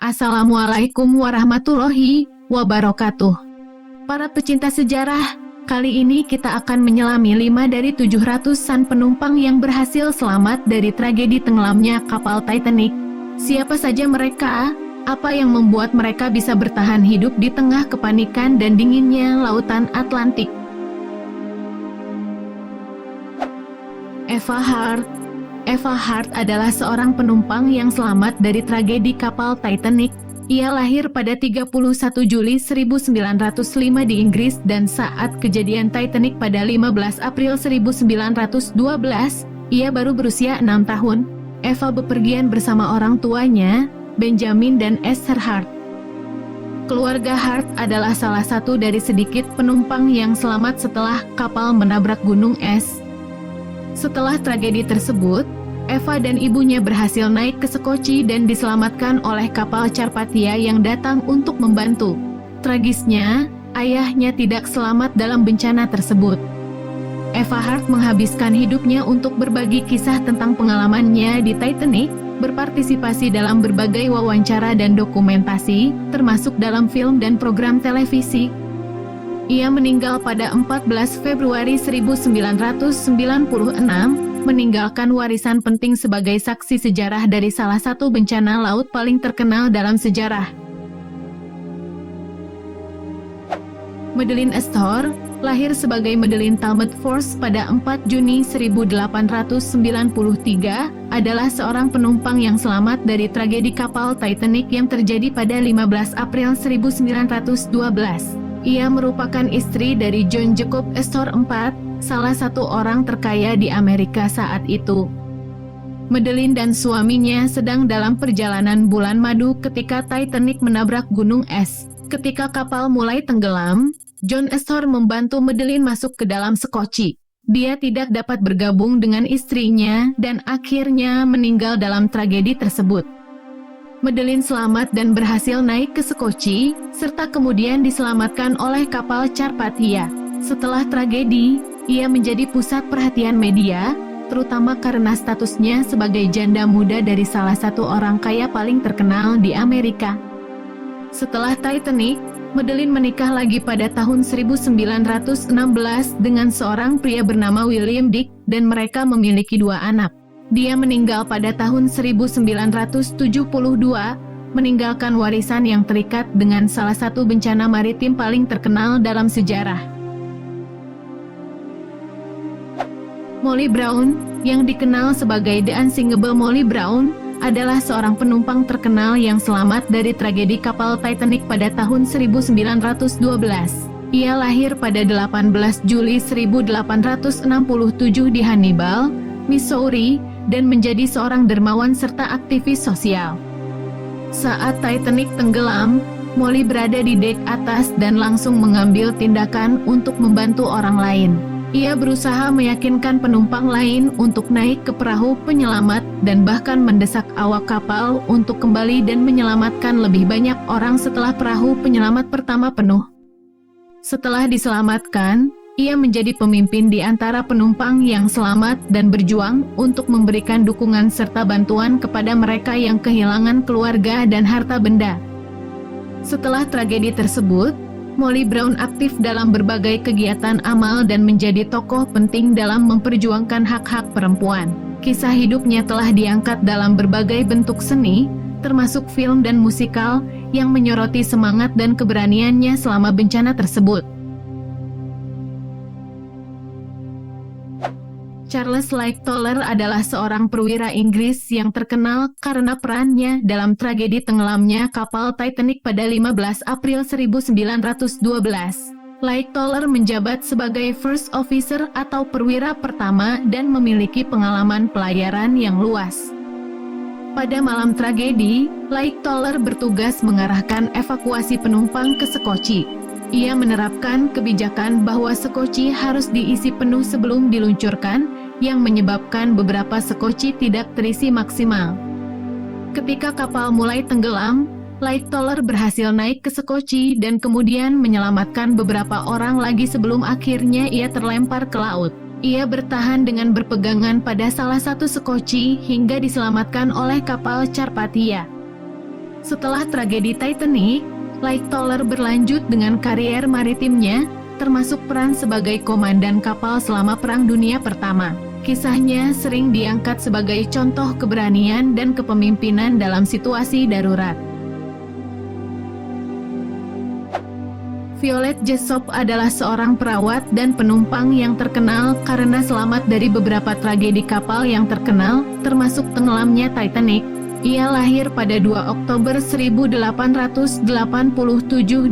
Assalamualaikum warahmatullahi wabarakatuh. Para pecinta sejarah, kali ini kita akan menyelami 5 dari 700-an penumpang yang berhasil selamat dari tragedi tenggelamnya kapal Titanic. Siapa saja mereka? Apa yang membuat mereka bisa bertahan hidup di tengah kepanikan dan dinginnya lautan Atlantik? Eva Hart. Eva Hart adalah seorang penumpang yang selamat dari tragedi kapal Titanic. Ia lahir pada 31 Juli 1905 di Inggris dan saat kejadian Titanic pada 15 April 1912, ia baru berusia 6 tahun. Eva bepergian bersama orang tuanya, Benjamin dan Esther Hart. Keluarga Hart adalah salah satu dari sedikit penumpang yang selamat setelah kapal menabrak gunung es. Setelah tragedi tersebut, Eva dan ibunya berhasil naik ke Sekoci dan diselamatkan oleh kapal Carpathia yang datang untuk membantu. Tragisnya, ayahnya tidak selamat dalam bencana tersebut. Eva Hart menghabiskan hidupnya untuk berbagi kisah tentang pengalamannya di Titanic, berpartisipasi dalam berbagai wawancara dan dokumentasi, termasuk dalam film dan program televisi. Ia meninggal pada 14 Februari 1996, meninggalkan warisan penting sebagai saksi sejarah dari salah satu bencana laut paling terkenal dalam sejarah. Madeleine Astor, lahir sebagai Madeleine Talbot Force pada 4 Juni 1893, adalah seorang penumpang yang selamat dari tragedi kapal Titanic yang terjadi pada 15 April 1912. Ia merupakan istri dari John Jacob Astor IV, salah satu orang terkaya di Amerika saat itu. Madeleine dan suaminya sedang dalam perjalanan bulan madu ketika Titanic menabrak gunung es. Ketika kapal mulai tenggelam, John Astor membantu Madeleine masuk ke dalam Sekoci. Dia tidak dapat bergabung dengan istrinya dan akhirnya meninggal dalam tragedi tersebut. Madeleine selamat dan berhasil naik ke Sekoci, serta kemudian diselamatkan oleh kapal Carpathia. Setelah tragedi, ia menjadi pusat perhatian media, terutama karena statusnya sebagai janda muda dari salah satu orang kaya paling terkenal di Amerika. Setelah Titanic, Madeleine menikah lagi pada tahun 1916 dengan seorang pria bernama William Dick dan mereka memiliki 2 anak. Dia meninggal pada tahun 1972, meninggalkan warisan yang terikat dengan salah satu bencana maritim paling terkenal dalam sejarah. Molly Brown, yang dikenal sebagai The Unsinkable Molly Brown, adalah seorang penumpang terkenal yang selamat dari tragedi kapal Titanic pada tahun 1912. Ia lahir pada 18 Juli 1867 di Hannibal, Missouri, dan menjadi seorang dermawan serta aktivis sosial. Saat Titanic tenggelam, Molly berada di dek atas dan langsung mengambil tindakan untuk membantu orang lain. Ia berusaha meyakinkan penumpang lain untuk naik ke perahu penyelamat dan bahkan mendesak awak kapal untuk kembali dan menyelamatkan lebih banyak orang setelah perahu penyelamat pertama penuh. Setelah diselamatkan, ia menjadi pemimpin di antara penumpang yang selamat dan berjuang untuk memberikan dukungan serta bantuan kepada mereka yang kehilangan keluarga dan harta benda. Setelah tragedi tersebut, Molly Brown aktif dalam berbagai kegiatan amal dan menjadi tokoh penting dalam memperjuangkan hak-hak perempuan. Kisah hidupnya telah diangkat dalam berbagai bentuk seni, termasuk film dan musikal, yang menyoroti semangat dan keberaniannya selama bencana tersebut. Charles Lightoller adalah seorang perwira Inggris yang terkenal karena perannya dalam tragedi tenggelamnya kapal Titanic pada 15 April 1912. Lightoller menjabat sebagai First Officer atau perwira pertama dan memiliki pengalaman pelayaran yang luas. Pada malam tragedi, Lightoller bertugas mengarahkan evakuasi penumpang ke Sekoci. Ia menerapkan kebijakan bahwa Sekoci harus diisi penuh sebelum diluncurkan, yang menyebabkan beberapa Sekoci tidak terisi maksimal. Ketika kapal mulai tenggelam, Lightoller berhasil naik ke Sekoci dan kemudian menyelamatkan beberapa orang lagi sebelum akhirnya ia terlempar ke laut. Ia bertahan dengan berpegangan pada salah satu Sekoci hingga diselamatkan oleh kapal Carpathia. Setelah tragedi Titanic, Lightoller berlanjut dengan karier maritimnya, termasuk peran sebagai komandan kapal selama Perang Dunia Pertama. Kisahnya sering diangkat sebagai contoh keberanian dan kepemimpinan dalam situasi darurat. Violet Jessop adalah seorang perawat dan penumpang yang terkenal karena selamat dari beberapa tragedi kapal yang terkenal, termasuk tenggelamnya Titanic. Ia lahir pada 2 Oktober 1887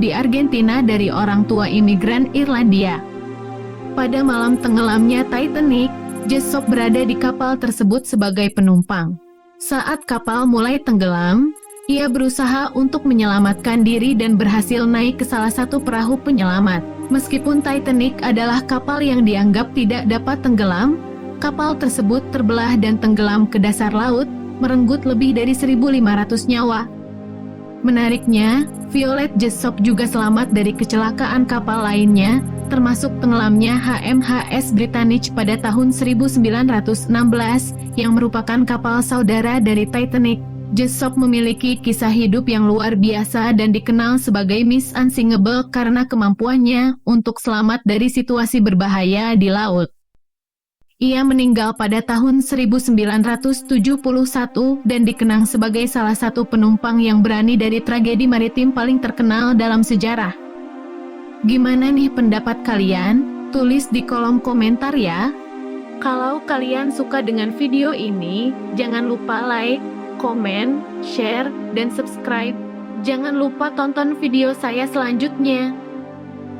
di Argentina dari orang tua imigran Irlandia. Pada malam tenggelamnya Titanic, Jessop berada di kapal tersebut sebagai penumpang. Saat kapal mulai tenggelam, ia berusaha untuk menyelamatkan diri dan berhasil naik ke salah satu perahu penyelamat. Meskipun Titanic adalah kapal yang dianggap tidak dapat tenggelam, kapal tersebut terbelah dan tenggelam ke dasar laut, merenggut lebih dari 1.500 nyawa. Menariknya, Violet Jessop juga selamat dari kecelakaan kapal lainnya, termasuk tenggelamnya HMHS Britannic pada tahun 1916 yang merupakan kapal saudara dari Titanic. Jessop memiliki kisah hidup yang luar biasa dan dikenal sebagai Miss Unsinkable karena kemampuannya untuk selamat dari situasi berbahaya di laut. Ia meninggal pada tahun 1971 dan dikenang sebagai salah satu penumpang yang berani dari tragedi maritim paling terkenal dalam sejarah. Gimana nih pendapat kalian? Tulis di kolom komentar ya. Kalau kalian suka dengan video ini, jangan lupa like, komen, share, dan subscribe. Jangan lupa tonton video saya selanjutnya.